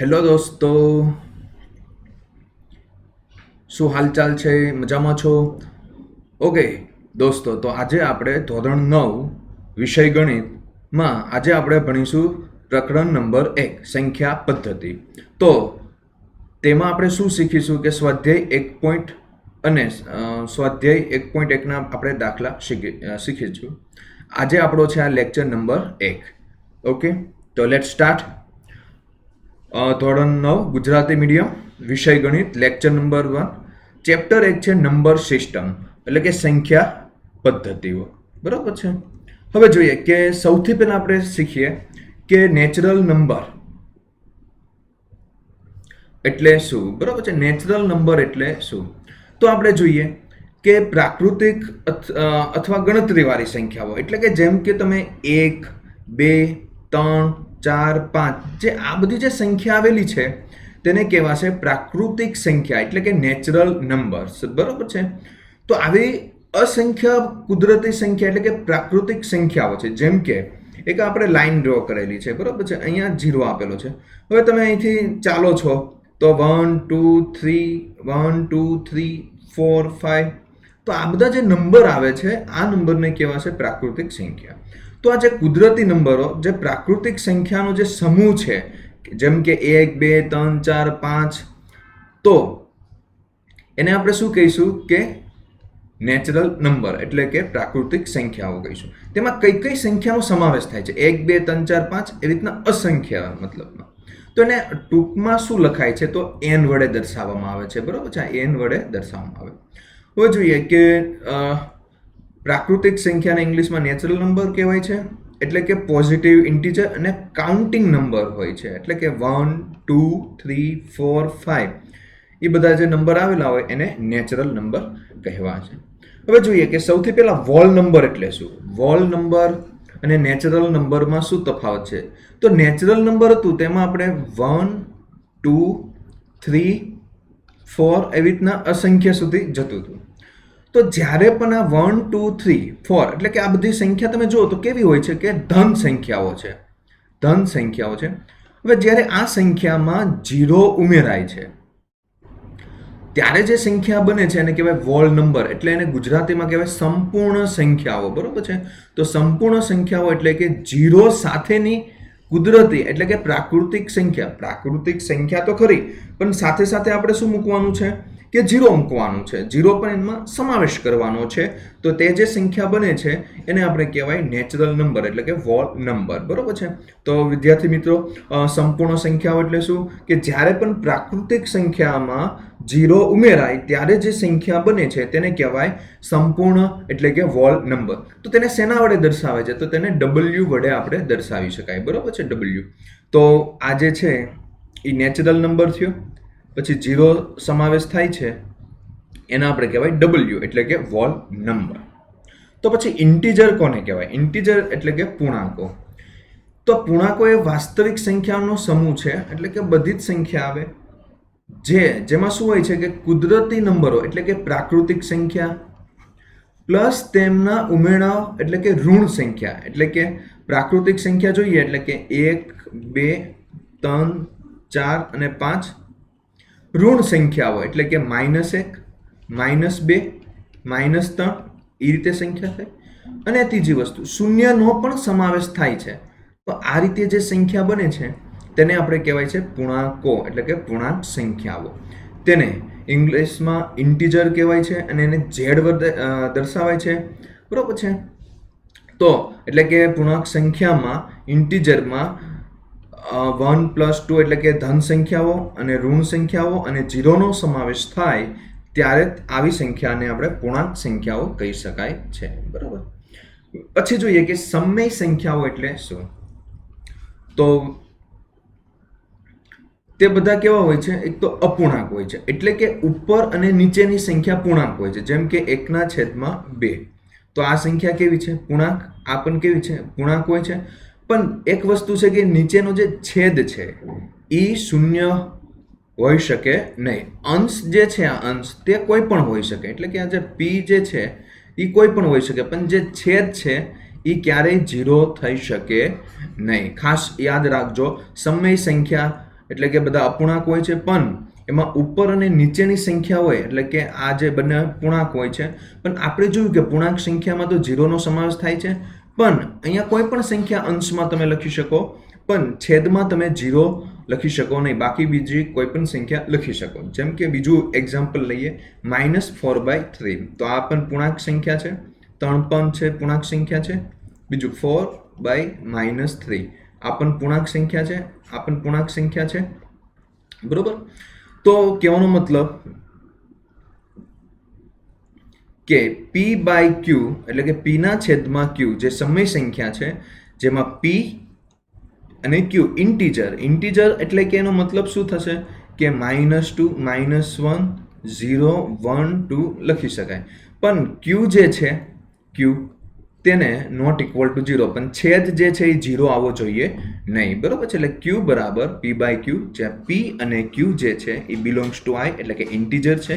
Hello દોસ્તો, શું હાલચાલ છે? મજામાં છો? ઓકે દોસ્તો, તો આજે આપણે ધોરણ 9 વિષય ગણિતમાં આજે આપણે ભણીશું પ્રકરણ નંબર 1 સંખ્યા પદ્ધતિ. તો તેમાં આપણે શું શીખીશું કે સ્વાધ્યાય 1 પોઈન્ટ અને સ્વાધ્યાય 1.1ના આપણે દાખલા શીખીશું. આજે આપણો છે આ લેક્ચર નંબર 1. ઓકે, તો લેટ સ્ટાર્ટ. ધોરણ 9 ગુજરાતી મીડિયમ વિષય ગણિત લેક્ચર નંબર 1 ચેપ્ટર 1 છે નંબર સિસ્ટમ એટલે કે સંખ્યા પદ્ધતિઓ. બરાબર છે. હવે જોઈએ કે સૌથી પહેલા આપણે શીખીએ કે નેચરલ નંબર એટલે શું. બરાબર છે. નેચરલ નંબર એટલે શું? તો આપણે જોઈએ કે પ્રાકૃતિક અથવા ગણતરીવાળી સંખ્યાઓ એટલે કે જેમ કે તમે 1, 2, 3, 4, 5 જે આ બધી જે સંખ્યા આવેલી છે તેને કહેવાશે પ્રાકૃતિક સંખ્યા એટલે કે નેચરલ નંબર્સ. બરાબર છે. તો આવી અસંખ્ય કુદરતી સંખ્યા એટલે કે પ્રાકૃતિક સંખ્યાઓ છે. જેમ કે એક આપણે લાઈન ડ્રો કરેલી છે. બરાબર છે. અહીંયા 0 આપેલો છે. હવે તમે અહીંથી ચાલો છો તો 1, 2, 3, 1, 2, 3, 4, 5 તો આ બધા જે નંબર આવે છે આ નંબરને કહેવાશે પ્રાકૃતિક સંખ્યા. તો આ જે કુદરતી નંબરો જે પ્રાકૃતિક સંખ્યાનો જે સમૂહ છે જેમ કે 1, 2, 3, 4, 5 તો એને આપણે શું કહીશું કે નેચરલ નંબર એટલે કે પ્રાકૃતિક સંખ્યાઓ કહીશું. તેમાં કઈ કઈ સંખ્યાનો સમાવેશ થાય છે? 1, 2, 3, 4, 5 એવી રીતના અસંખ્ય મતલબમાં. તો એને ટૂંકમાં શું લખાય છે? તો n વડે દર્શાવવામાં આવે છે. બરાબર છે. n વડે દર્શાવવામાં આવે. હવે જોઈએ કે પ્રાકૃતિક સંખ્યાને ઇંગ્લિશમાં નેચરલ નંબર કહેવાય છે. એટલે કે પોઝિટિવ ઇન્ટીજર અને કાઉન્ટિંગ નંબર હોય છે. એટલે કે 1, 2, 3, 4, 5 એ બધા જે નંબર આવેલા હોય એને નેચરલ નંબર કહેવા છે. હવે જોઈએ કે સૌથી પહેલા વોલ નંબર એટલે શું? વોલ નંબર અને નેચરલ નંબરમાં શું તફાવત છે? તો નેચરલ નંબર હતું તેમાં આપણે 1, 2, 3, 4 એવી રીતના અસંખ્ય સુધી જતું હતું. તો જ્યારે પણ આ 1, 2, 3, 4 એટલે કે આ બધી સંખ્યા તમે જુઓ તો કેવી હોય છે કે ધન સંખ્યાઓ છે. ધન સંખ્યાઓ છે. હવે જ્યારે આ સંખ્યામાં 0 ઉમેરાય છે ત્યારે જે સંખ્યા બને છે એને કહેવાય વોલ નંબર. એટલે એને ગુજરાતીમાં કહેવાય સંપૂર્ણ સંખ્યાઓ. બરોબર છે. તો સંપૂર્ણ સંખ્યાઓ એટલે કે 0 સાથેની કુદરતી એટલે કે પ્રાકૃતિક સંખ્યા. પ્રાકૃતિક સંખ્યા તો ખરી પણ સાથે સાથે આપણે શું મૂકવાનું છે કે 0 મૂકવાનું છે. 0 પણ એમાં સમાવેશ કરવાનો છે. તો તે જે સંખ્યા બને છે એને આપણે કહેવાય નેચરલ નંબર એટલે કે વોલ નંબર. બરોબર છે. તો વિદ્યાર્થી મિત્રો, સંપૂર્ણ સંખ્યાઓ એટલે શું કે જ્યારે પણ પ્રાકૃતિક સંખ્યામાં 0 ઉમેરાય ત્યારે જે સંખ્યા બને છે તેને કહેવાય સંપૂર્ણ એટલે કે વોલ નંબર. તો તેને શેના વડે દર્શાવે છે? તો તેને W વડે આપણે દર્શાવી શકાય. બરોબર છે. W. તો આ જે છે એ નેચરલ નંબર થયો. પછી 0 સમાવેશ થાય છે એના આપણે કહેવાય W એટલે કે વોલ નંબર. તો પછી ઇન્ટીજર કોને કહેવાય? ઇન્ટીજર એટલે કે પૂર્ણાંકો. તો પૂર્ણાંકો એ વાસ્તવિક સંખ્યાનો સમૂહ છે. એટલે કે બધી જ સંખ્યા આવે જેમાં શું હોય છે કે કુદરતી નંબરો એટલે કે પ્રાકૃતિક સંખ્યા પ્લસ તેમના ઉમેરાઓ એટલે કે ઋણ સંખ્યા. એટલે કે પ્રાકૃતિક સંખ્યા જોઈએ એટલે કે 1, 2, 3, 4 અને 5. ઋણ સંખ્યાઓ એટલે કે -1, -2, -3 એ રીતે સંખ્યા થાય. અને ત્રીજી વસ્તુ શૂન્યનો પણ સમાવેશ થાય છે. તો આ રીતે જે સંખ્યા બને છે તેને આપણે કહેવાય છે પૂર્ણાંકો એટલે કે પૂર્ણાંક સંખ્યાઓ. તેને ઇંગ્લિશમાં ઇન્ટીજર કહેવાય છે અને એને Z વડે દર્શાવાય છે. બરોબર છે. તો એટલે કે પૂર્ણાંક સંખ્યામાં ઇન્ટીજરમાં 1 + 2 એટલે કે ધન સંખ્યાઓ અને ઋણ સંખ્યાઓ અને 0નો સમાવેશ થાય ત્યારે આવી સંખ્યાને આપણે પૂર્ણાંક સંખ્યાઓ કહી શકાય છે. બરાબર. પછી જોઈએ કે સમય સંખ્યાઓ એટલે શું? તો તે બધા કેવા હોય છે? એક તો અપૂર્ણાંક હોય છે એટલે કે ઉપર અને નીચેની સંખ્યા પૂર્ણાંક હોય છે. જેમ કે 1/2. તો આ સંખ્યા કેવી છે? પૂર્ણાંક. આ પણ કેવી છે? પૂર્ણાંક હોય છે. પણ એક વસ્તુ છે કે નીચેનો જે છેદ છે એ 0 હોઈ શકે નહીં. અંશ જે છે આ અંશ તે કોઈ પણ હોઈ શકે. એટલે કે આ જે P જે છે એ કોઈ પણ હોઈ શકે પણ જે છેદ છે એ ક્યારેય 0 થઈ શકે નહીં. ખાસ યાદ રાખજો. સમય સંખ્યા એટલે કે બધા અપૂર્ણાંક હોય છે, પણ એમાં ઉપર અને નીચેની સંખ્યા હોય એટલે કે આ જે બંને પૂર્ણાંક હોય છે. પણ આપણે જોયું કે પૂર્ણાંક સંખ્યામાં તો 0નો સમાવેશ થાય છે, પણ અહીંયા કોઈ પણ સંખ્યા અંશમાં તમે લખી શકો, પણ છેદમાં તમે 0 લખી શકો નહીં, બાકી બીજી કોઈ પણ સંખ્યા લખી શકો. જેમ કે બીજું એક્ઝામ્પલ લઈએ, -4/3. તો આ પણ પૂર્ણાંક સંખ્યા છે, 3 પણ છે પૂર્ણાંક સંખ્યા છે. બીજું 4/-3, આ પણ પૂર્ણાંક સંખ્યા છે, આ પણ પૂર્ણાંક સંખ્યા છે, બરોબર. તો કહેવાનો મતલબ કે p/q એટલે કે p ના છેદમાં q જે સમય સંખ્યા છે, જેમાં p અને q ઇન્ટીજર એટલે કે એનો મતલબ શું થશે કે -2, -1, 0, 1, 2 લખી શકાય. પણ q જે છે q તેને નોટ ઇક્વલ ટુ 0, પણ છેદ જે છે એ 0 આવવો જોઈએ નહીં, બરોબર છે. એટલે q બરાબર p/q, જ્યાં p અને q જે છે એ બિલોંગ્સ ટુ i એટલે કે ઇન્ટીજર છે,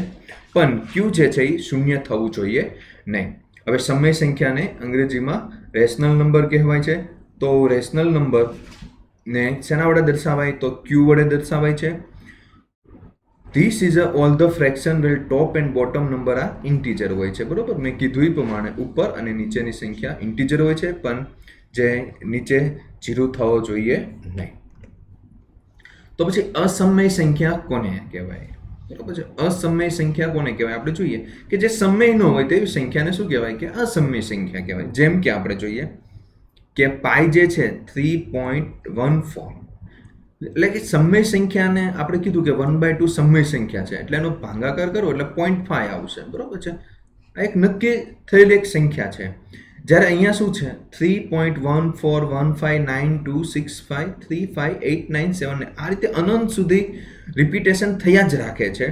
પણ q જે છે એ શૂન્ય થવું જોઈએ નહીં. હવે સમય સંખ્યાને અંગ્રેજીમાં રેશનલ નંબર કહેવાય છે. તો રેશનલ નંબર ને શેના વડે દર્શાવાય? તો q વડે દર્શાવાય છે. This is all the fraction where top and bottom number આ ઇન્ટીજર હોય છે, બરોબર. મેં કીધું એ પ્રમાણે ઉપર અને નીચેની સંખ્યા ઇન્ટીજર હોય છે, પણ જે નીચે 0 થવો જોઈએ નહીં. તો પછી અસમય સંખ્યા કોને કહેવાય? બરોબર છે. અસમય સંખ્યા કોને કહેવાય? આપણે જોઈએ કે જે સમય ન હોય તેવી સંખ્યાને શું કહેવાય? કે અસમય સંખ્યા કહેવાય. જેમ કે આપણે જોઈએ કે પાઈ જે છે 3.14, એટલે કે સમય સંખ્યાને આપણે કીધું કે 1/2 સમય સંખ્યા છે, એટલે એનો ભાગાકાર કરો એટલે 0.5 આવશે, બરોબર છે. આ એક નક્કી થયેલી એક સંખ્યા છે. જ્યારે અહીંયા શું છે 3.141592653589 આ રીતે અનંત સુધી રિપીટેશન થયા જ રાખે છે.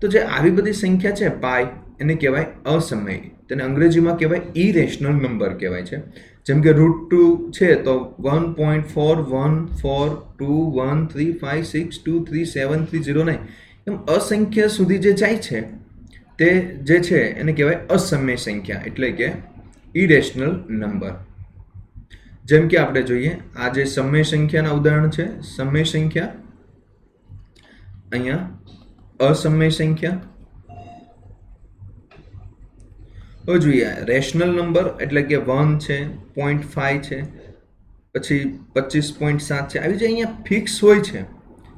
તો જે આવી બધી સંખ્યા છે પાઈ, એને કહેવાય અસમય. તેને અંગ્રેજીમાં કહેવાય ઇરેશનલ નંબર કહેવાય છે. જેમ કે √2 છે તો 1.41421356237309 એમ અસંખ્ય સુધી જે જાય છે તે જે છે એને કહેવાય અસમય સંખ્યા, એટલે કે ઇરેશનલ નંબર. જેમ કે આપણે જોઈએ આ જે સમય સંખ્યાના ઉદાહરણ છે, સમય સંખ્યા, અહીંયા અસમય સંખ્યા. હવે જોઈએ રેશનલ નંબર એટલે કે 1 છે, 0.5 છે, પછી 25.7 છે. આવી જે અહીંયા ફિક્સ હોય છે,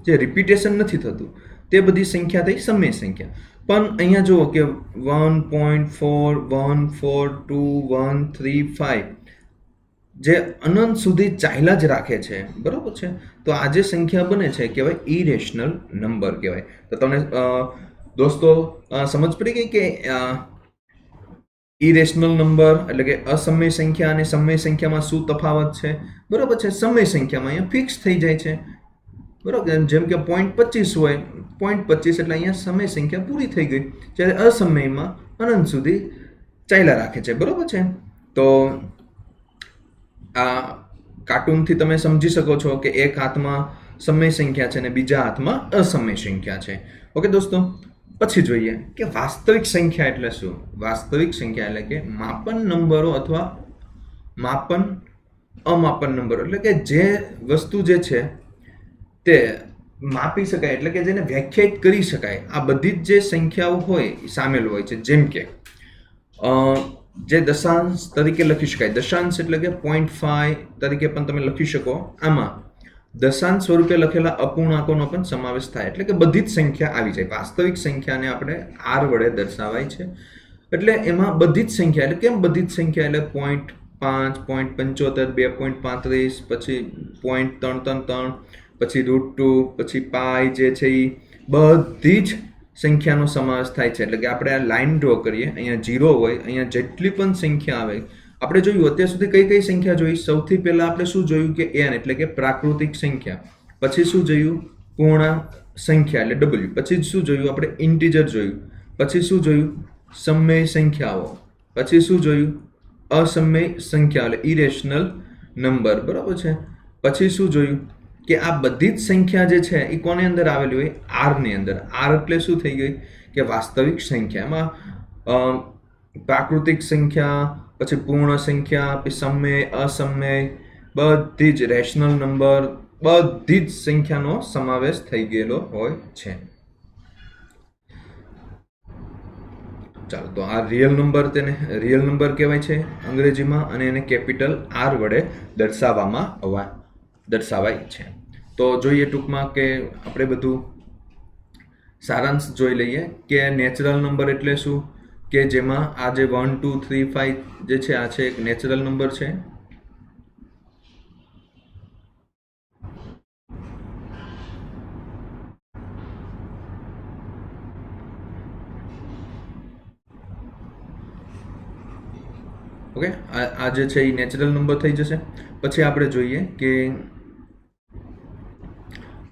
જે રિપીટેશન નથી થતું, તે બધી સંખ્યા થઈ સમય સંખ્યા. પણ અહીંયા જુઓ કે 1.414213 જે અનંત સુધી ચાલ્યા જ રાખે છે, બરોબર છે. તો આ જે સંખ્યા બને છે કહેવાય ઇરેશનલ નંબર કહેવાય. તો તમને દોસ્તો સમજ પડી ગઈ કે ઇરેશનલ નંબર એટલે કે અસમય સંખ્યા અને સમય સંખ્યામાં શું તફાવત છે, બરોબર છે. સમય સંખ્યામાં અહીંયા ફિક્સ થઈ જાય છે, બરોબર. જેમ કે 0.25 હોય, 0.25 એટલે અહીંયા સમય સંખ્યા પૂરી થઈ ગઈ, જ્યારે અસમયમાં અનંત સુધી ચાલ્યા રાખે છે, બરોબર છે. તો આ કાર્ટૂનથી તમે સમજી શકો છો કે એક હાથમાં સમય સંખ્યા છે અને બીજા હાથમાં અસમય સંખ્યા છે. ઓકે દોસ્તો, પછી જોઈએ કે વાસ્તવિક સંખ્યા એટલે શું? વાસ્તવિક સંખ્યા એટલે કે માપન નંબરો અથવા માપન અમાપન નંબરો, એટલે કે જે વસ્તુ જે છે તે માપી શકાય, એટલે કે જેને વ્યાખ્યાયિત કરી શકાય, આ બધી જ જે સંખ્યાઓ હોય એ સામેલ હોય છે. જેમ કે જે દશાંશ તરીકે લખી શકાય, દશાંશ એટલે કે 0.5 તરીકે પણ તમે લખી શકો. આમાં દશાંશ સ્વરૂપે લખેલા અપૂર્ણાંકોનો પણ સમાવેશ થાય, એટલે કે બધી જ સંખ્યા આવી જાય. વાસ્તવિક સંખ્યાને આપણે r વડે દર્શાવાય છે, એટલે એમાં બધી જ સંખ્યા, એટલે કેમ બધી જ સંખ્યા? એટલે 0.5, 0.75, 2.35, પછી 0.333, પછી √2, પછી પાઈ જે છે એ બધી જ સંખ્યાનો સમાવેશ થાય છે. એટલે કે આપણે આ લાઈન ડ્રો કરીએ, અહીંયા 0 હોય, અહીંયા જેટલી પણ સંખ્યા આવે, આપણે જોયું અત્યાર સુધી કઈ કઈ સંખ્યા જોઈ? સૌથી પહેલા આપણે શું જોયું કે n એટલે કે પ્રાકૃતિક સંખ્યા, પછી શું જોયું? પૂર્ણાંક સંખ્યા એટલે w, પછી શું જોયું આપણે? ઇન્ટીજર જોયું, પછી શું જોયું? સમય સંખ્યાઓ, પછી શું જોયું? અસમય સંખ્યા એટલે ઇરેશનલ નંબર, બરાબર છે. પછી શું જોયું કે આ બધી જ સંખ્યા જે છે એ કોની અંદર આવેલી હોય? r ની અંદર. r એટલે શું થઈ ગઈ? કે વાસ્તવિક સંખ્યા. એમાં પ્રાકૃતિક સંખ્યા, પછી પૂર્ણ સંખ્યા, પછી સમય, અસમય, બધી જ રેશનલ નંબર, બધી જ સંખ્યાનો સમાવેશ થઈ ગયેલો હોય છે. ચાલો, તો આ રિયલ નંબર તેને રિયલ નંબર કહેવાય છે અંગ્રેજીમાં, અને એને કેપિટલ આર વડે દર્શાવાય છે. તો જોઈએ ટૂંકમાં કે આપણે બધું સારાંશ જોઈ લઈએ કે નેચરલ નંબર એટલે શું, કે જેમાં આ જે 1 2 3 5 જે છે આ છે એક નેચરલ નંબર છે. ઓકે, આ જે છે એ નેચરલ નંબર થઈ જશે. પછી આપણે જોઈએ કે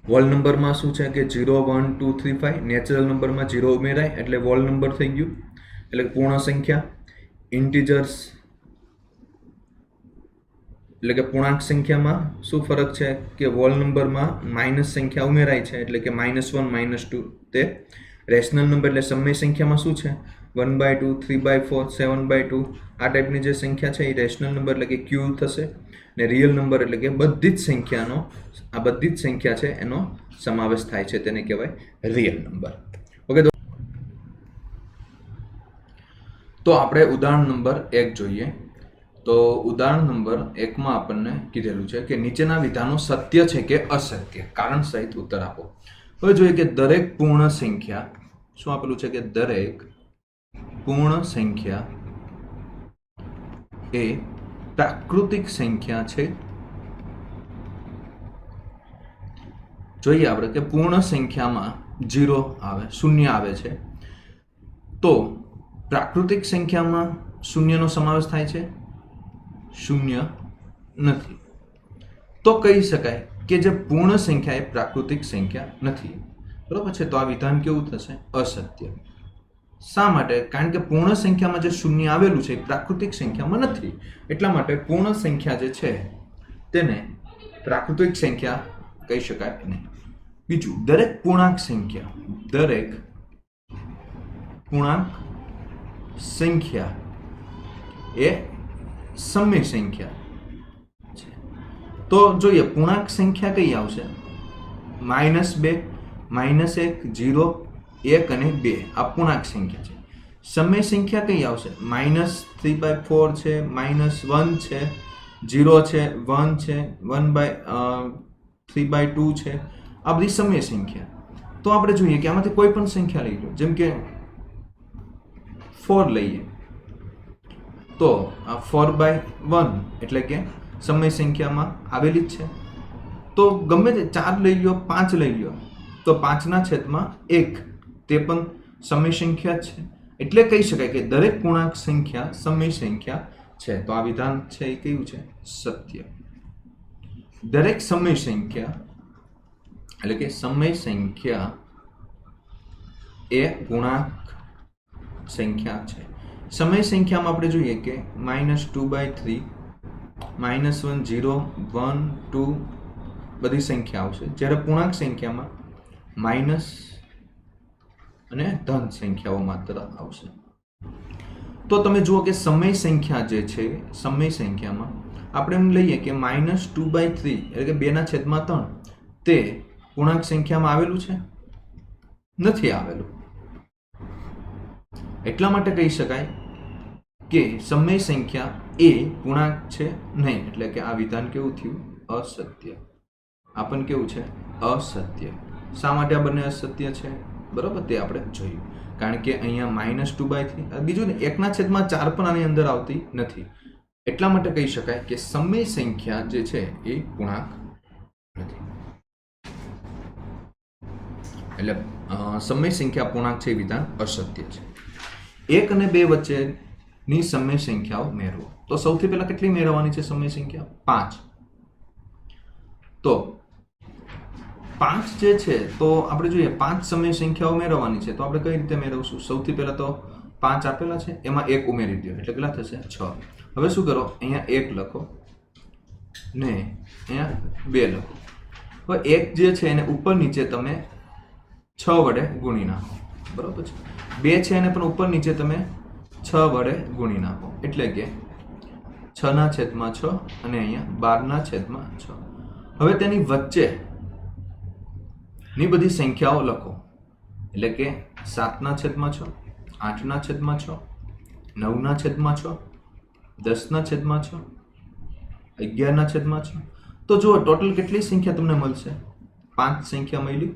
વોલ નંબરમાં શું છે કે 0 1 2 3 5 નેચરલ નંબરમાં 0 ઉમેરાય એટલે વોલ નંબર થઈ ગયું, એટલે પૂર્ણ સંખ્યા. ઇન્ટીજર્સ એટલે કે પૂર્ણાંક સંખ્યામાં શું ફરક છે કે વોલ નંબરમાં માઇનસ સંખ્યા ઉમેરાય છે એટલે કે -1 -2 તે રેશનલ નંબર એટલે સમય સંખ્યામાં શું છે 1/2 3/4 7/2 આ ટાઈપની જે સંખ્યા છે એ રેશનલ નંબર એટલે કે ક્યુ થશે. ને રિયલ નંબર એટલે કે બધી જ સંખ્યા છે એનો સમાવેશ થાય છે, તેને કહેવાય રિયલ નંબર. ઓકે, તો આપણે ઉદાહરણ નંબર 1 જોઈએ. તો ઉદાહરણ નંબર 1 માં આપણને કીધેલું છે કે નીચેના વિધાનો સત્ય છે કે અસત્ય, કારણ સહિત ઉત્તર આપો. હવે જોઈએ કે દરેક પૂર્ણ સંખ્યા, શું આપેલું છે કે દરેક પૂર્ણ સંખ્યા એ પ્રાકૃતિક સંખ્યા છે. જોઈએ આપણે કે પૂર્ણ સંખ્યામાં 0 આવે, 0 આવે છે, તો પ્રાકૃતિક સંખ્યામાં શૂન્યનો સમાવેશ થાય છે? શૂન્ય નથી. તો કહી શકાય કે જે પૂર્ણ સંખ્યા એ પ્રાકૃતિક સંખ્યા નથી. બરોબર છે, તો આ વિધાન કેવું થશે? અસત્ય. શા માટે? કારણ કે પૂર્ણ સંખ્યામાં જે શૂન્ય આવેલું છે એ પ્રાકૃતિક સંખ્યામાં નથી, એટલા માટે પૂર્ણ સંખ્યા જે છે તેને પ્રાકૃતિક સંખ્યા કહી શકાય નહીં. બીજું, દરેક પૂર્ણાંક સંખ્યા એ સમય સંખ્યા છે. તો જોઈએ પૂર્ણાંક સંખ્યા કઈ આવશે? -2 -1 0 1 અને 2 આ પૂર્ણાંક સંખ્યા છે. સમય સંખ્યા કઈ આવશે? -3/4 છે, -1 છે, 0 છે, 1 છે, 1/3/2 છે, આ બધી સમય સંખ્યા. તો આપણે જોઈએ કે આમાંથી કોઈ પણ સંખ્યા લઈ લો, જેમ કે 4 લઈએ તો આ 4/1 એટલે કે સમય સંખ્યામાં આવેલી જ છે. તો ગમે તે 4 લઈ લો, 5 લઈ લો, તો 5/1 તે પણ સમય સંખ્યા છે. એટલે કહી શકાય કે દરેક પૂર્ણાંક સંખ્યા સમય સંખ્યા છે. તો આ વિધાન છે એ કયું છે? સત્ય. દરેક સમય સંખ્યા એટલે કે સમય સંખ્યા એ પૂર્ણાંક સંખ્યા છે. સમય સંખ્યામાં આપણે જોઈએ કે -2/3 -1 0 1 2 બધી સંખ્યા આવશે, જ્યારે પૂર્ણાંક સંખ્યામાં માઇનસ અને ધન સંખ્યાઓ માત્ર આવશે. તો તમે જુઓ કે સમય સંખ્યા જે છે, સમય સંખ્યામાં આપણે એમ લઈએ કે -2/3 એટલે કે 2/3 તે પૂર્ણાંક સંખ્યામાં આવેલું છે? નથી આવેલું. એટલા માટે કહી શકાય કે સમય સંખ્યા એ પૂર્ણાંક છે નહીં, એટલે કે આ વિધાન કેવું થયું? અસત્ય. આ પણ કેવું છે? અસત્ય. શા માટે આ બંને અસત્ય છે? બરોબર, તે આપણે જોયું. કારણ કે અહીંયા -2/3, બીજું ને 1/4 પણ આની અંદર આવતી નથી. એટલા માટે કહી શકાય કે સમય સંખ્યા જે છે એ પૂર્ણાંક નથી. એટલે સમય સંખ્યા પૂર્ણાંક છે એ વિધાન અસત્ય છે. 1 અને 2 વચ્ચેની સમય સંખ્યાઓ મેળવો. તો સૌથી પહેલા કેટલી મેળવવાની છે સમય સંખ્યા? 5. તો 5 જે છે, તો આપણે જોઈએ 5 સમય સંખ્યાઓ મેળવવાની છે. તો આપણે કઈ રીતે મેળવશું? સૌથી પહેલા તો 5 આપેલા છે, એમાં 1 ઉમેરી દો એટલે કેટલા થશે? 6. હવે શું કરો? અહીંયા 1 લખો ને અહીંયા 2 લખો. હવે 1 જે છે એને ઉપર નીચે તમે 6 વડે ગુણી નાખો. બરોબર છે. 2 છે એને પણ ઉપર નીચે તમે 6 વડે ગુણી નાખો, એટલે કે 6/6 અને અહીંયા 12/6. હવે તેની વચ્ચે ની બધી સંખ્યાઓ લખો, એટલે કે 7/6, 8/6, 9/6, 10/6, 11/6. તો જુઓ ટોટલ કેટલી સંખ્યા તમને મળશે? 5 સંખ્યા મળી.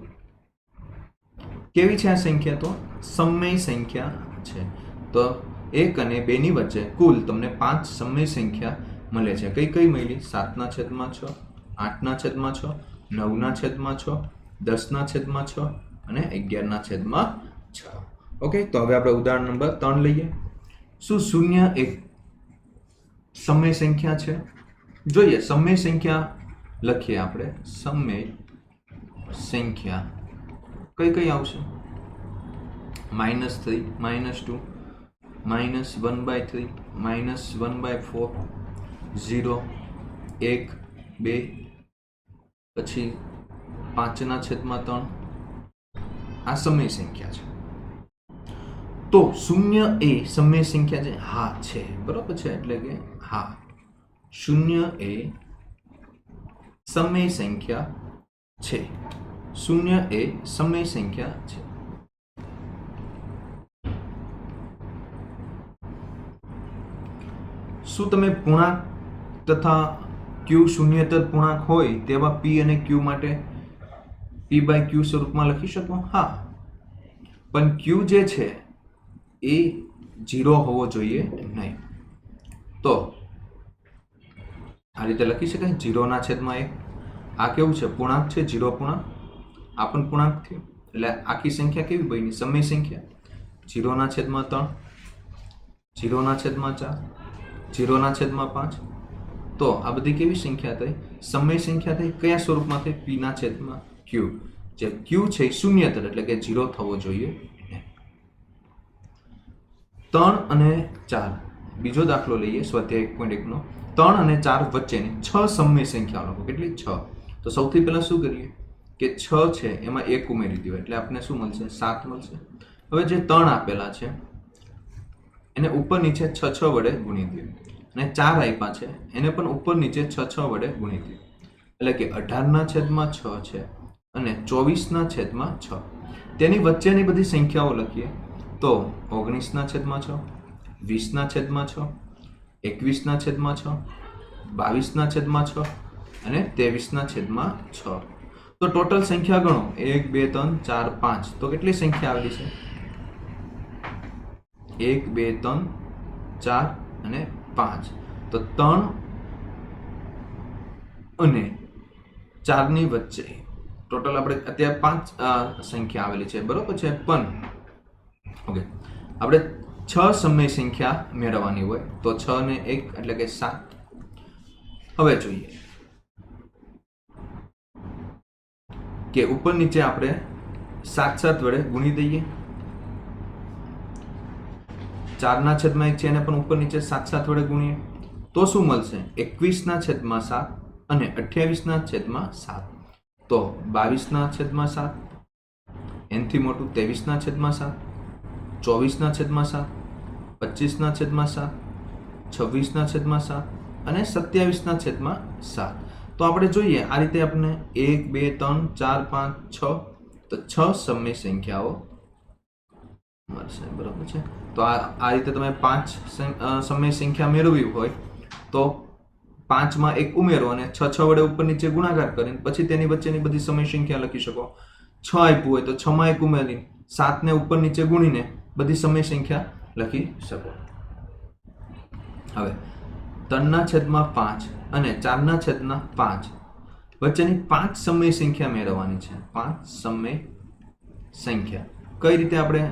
કેવી છે આ સંખ્યા? તો સમય સંખ્યા છે. તો 1 અને 2 ની વચ્ચે કુલ તમને 5 સમય સંખ્યા મળે છે. કઈ કઈ મળી? 7/6, 8/6, 9/6, 10/6 અને 11/6. ઓકે, તો હવે આપણે ઉદાહરણ નંબર 3 લઈએ. શું 0 એક સમય સંખ્યા છે? જોઈએ સમય સંખ્યા લખીએ આપણે. સમય સંખ્યા કઈ કઈ આવશે? -3, -2, -1/3, -1/4, 0, 1, 2, પછી 5/3. આ સમય સંખ્યા છે. તો 0 એ સમય સંખ્યા છે? હા છે, બરોબર છે. એટલે કે હા, 0 એ સમય સંખ્યા છે. 0 એ સમય સંખ્યા છે. શું તમે પૂર્ણાંક તથા ક્યુ શૂન્યેતર પૂર્ણાંક હોય તેવા p અને q માટે p/q સ્વરૂપમાં લખી શકો? હા, પણ q જે છે એ 0 હોવો જોઈએ નહીં. તો આ રીતે લખી શકાય 0/1. આ કેવું છે? પૂર્ણાંક છે, 0 પૂર્ણાંક. આ પણ પૂર્ણાંક થયું. એટલે આખી સંખ્યા કેવી બની? સમય સંખ્યા. 0/3, 0/4, 0/5. તો આ બધી કેવી સંખ્યા થઈ? સમય સંખ્યા થઈ. કયા સ્વરૂપમાં થઈ? p/q. જે q છે એ શૂન્યેતર એટલે કે 0 થવો જોઈએ. 3 અને 4 બીજો દાખલો લઈએ સ્વાધ્યાય 1.1 નો. 3 અને 4 વચ્ચેની 6 સમય સંખ્યાઓ લખો. કેટલી? 6. તો સૌથી પહેલા શું કરીએ કે 6 છે એમાં 1 ઉમેરી દો એટલે આપણને શું મળશે? 7 મળશે. હવે જે 3 આપેલા છે એને ઉપર નીચે 6 વડે ગુણી દો, અને 4 આપ્યા છે એને પણ ઉપર નીચે 6 વડે ગુણી દો. એટલે કે 18/6 છે અને 24/6. તેની વચ્ચેની બધી સંખ્યાઓ લખીએ તો 19/6, 20/6, 21/6, 22/6 અને 23/6. તો ટોટલ સંખ્યા ગણો 1, 2, 3, 4, 5. તો કેટલી સંખ્યા આવેલી છે? 1, 2, 3, 4 અને 5. તો 3 અને 4 ની વચ્ચે ટોટલ આપણે અત્યારે 5 સંખ્યા આવેલી છે, બરોબર છે. પણ ઓકે, આપણે 6 સમય સંખ્યા મેળવવાની હોય તો 6 ને 1 એટલે કે 7. હવે જોઈએ કે ઉપર નીચે આપણે 7 વડે ગુણી દઈએ. 4/1 છે એને પણ ઉપર નીચે 7 વડે ગુણીએ તો શું મળશે? 21/7 અને 28/7. તો 22/7, એનથી મોટું 23/7, 24/7, 25/7, 26/7 અને 27/7. તો આપણે જોઈએ આ રીતે આપણે 1, 2, 3, 4, 5, 6. તો 6 સમય સંખ્યાઓ મળશે, બરોબર છે. તો આ રીતે તમે 5 સમય સંખ્યા મેળવવી હોય તો 5માં 1 ઉમેરો અને 6 વડે ઉપર નીચે ગુણાકાર કરીને પછી તેની વચ્ચેની બધી સમય સંખ્યા લખી શકો. 6 આપ્યું હોય તો 6માં 1 ઉમેરીને 7ને ઉપર નીચે ગુણીને બધી સમય સંખ્યા લખી શકો. હવે 3/5 અને 4/5 વચ્ચેની 5 સમય સંખ્યા મેળવવાની છે. 5 સમય સંખ્યા કઈ રીતે આપણે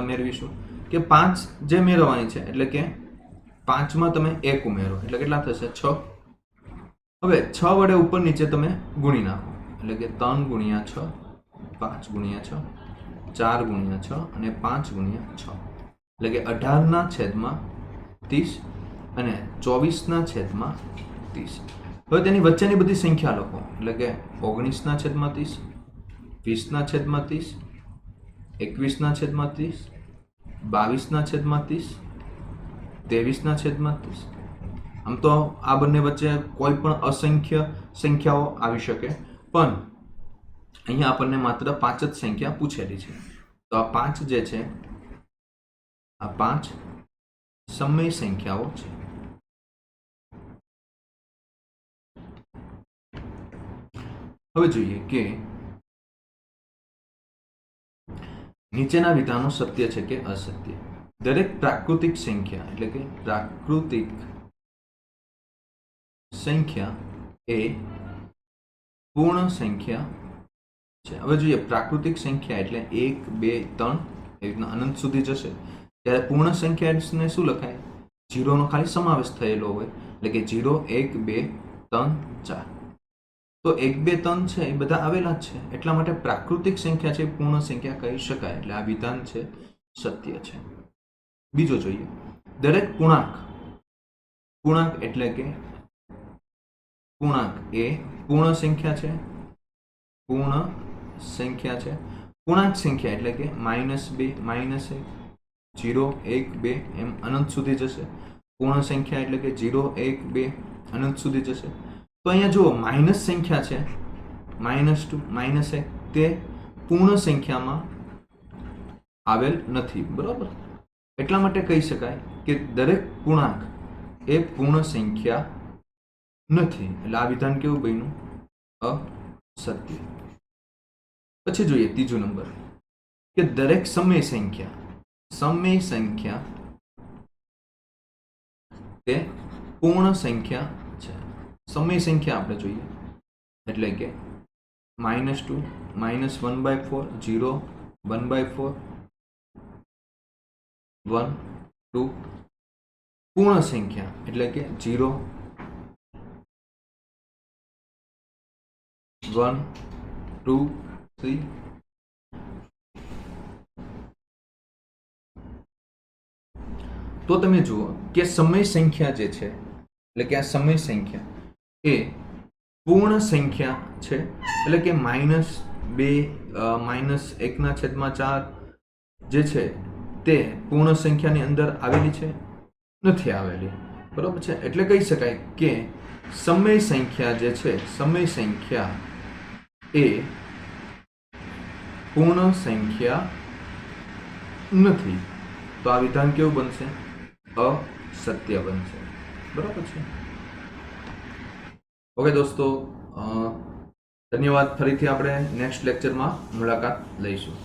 મેળવીશું કે 5 જે મેળવવાની છે એટલે કે 5માં તમે 1 ઉમેરો એટલે કેટલા થશે? 6. હવે 6 વડે ઉપર નીચે તમે ગુણી નાખો એટલે કે 3 × 6, 5 × 6, 4 × 6 અને 5 × 6 એટલે કે 18/30 અને 24/30. હવે તેની વચ્ચેની બધી સંખ્યા લખો એટલે કે 19/30, 20/30, 21/30, 22/30, 23/30 આમ તો આ બંને વચ્ચે કોઈ પણ અસંખ્ય સંખ્યાઓ આવી શકે, પણ અહીંયા આપણને માત્ર 5 જ સંખ્યા પૂછેલી છે. તો આ 5 જે છે, આ 5 સમય સંખ્યાઓ છે. હવે જોઈએ કે નીચેના વિધાનો સત્ય છે કે અસત્ય. દરેક પ્રાકૃતિક સંખ્યા એટલે કે પ્રાકૃતિક સંખ્યા એ પૂર્ણ સંખ્યા છે. હવે જોઈએ પ્રાકૃતિક સંખ્યા એટલે 1 2 3 એ રીતના અનંત સુધી જશે. ત્યારે પૂર્ણ સંખ્યાને શું લખાય? 0 નો ખાલી સમાવેશ થયેલો હોય, એટલે કે 0 1 2 3 4. તો 1 2 3 છે એ બધા આવેલા જ છે, એટલા માટે પ્રાકૃતિક સંખ્યા છે પૂર્ણ સંખ્યા કહી શકાય. એટલે આ વિધાન છે સત્ય છે. બીજો જોઈએ, દરેક પૂર્ણાંક એટલે કે પૂર્ણાંક એ પૂર્ણ સંખ્યા છે. પૂર્ણ સંખ્યા છે. પૂર્ણાંક સંખ્યા એટલે કે -2 -1 0 1 2 એમ અનંત સુધી જશે. પૂર્ણ સંખ્યા એટલે કે 0 1 2 અનંત સુધી જશે. તો અહીંયા જુઓ માઇનસ સંખ્યા છે, -2 -1 તે પૂર્ણ સંખ્યામાં આવેલ નથી, બરોબર. એટલા માટે કહી શકાય કે દરેક પૂર્ણાંક એ પૂર્ણ સંખ્યા નથી. એટલે આ વિધાન કેવું બન્યું? અસત્ય. પછી જોઈએ ત્રીજો નંબર કે દરેક સમય સંખ્યા તે પૂર્ણ સંખ્યા છે. સમય સંખ્યા આપણે જોઈએ એટલે કે -2 -1/4 0 1/4 1 2. પૂર્ણ સંખ્યા એટલે કે 0 1 2 3. તો તમે જુઓ કે સમય સંખ્યા જે છે, એટલે કે આ સમય સંખ્યા એ પૂર્ણ સંખ્યા છે. એટલે કે -2 -1/4 જે છે તે પૂર્ણ સંખ્યાની અંદર આવેલી છે? નથી આવેલી, બરોબર છે. એટલે કહી શકાય કે સમય સંખ્યા જે છે, સમય સંખ્યા એ પૂર્ણ સંખ્યા નથી. તો આ વિધાન કેવું બનશે? અસત્ય બનશે, બરાબર છે. ઓકે દોસ્તો, ધન્યવાદ. ફરીથી આપણે નેક્સ્ટ લેક્ચરમાં મુલાકાત લઈશું.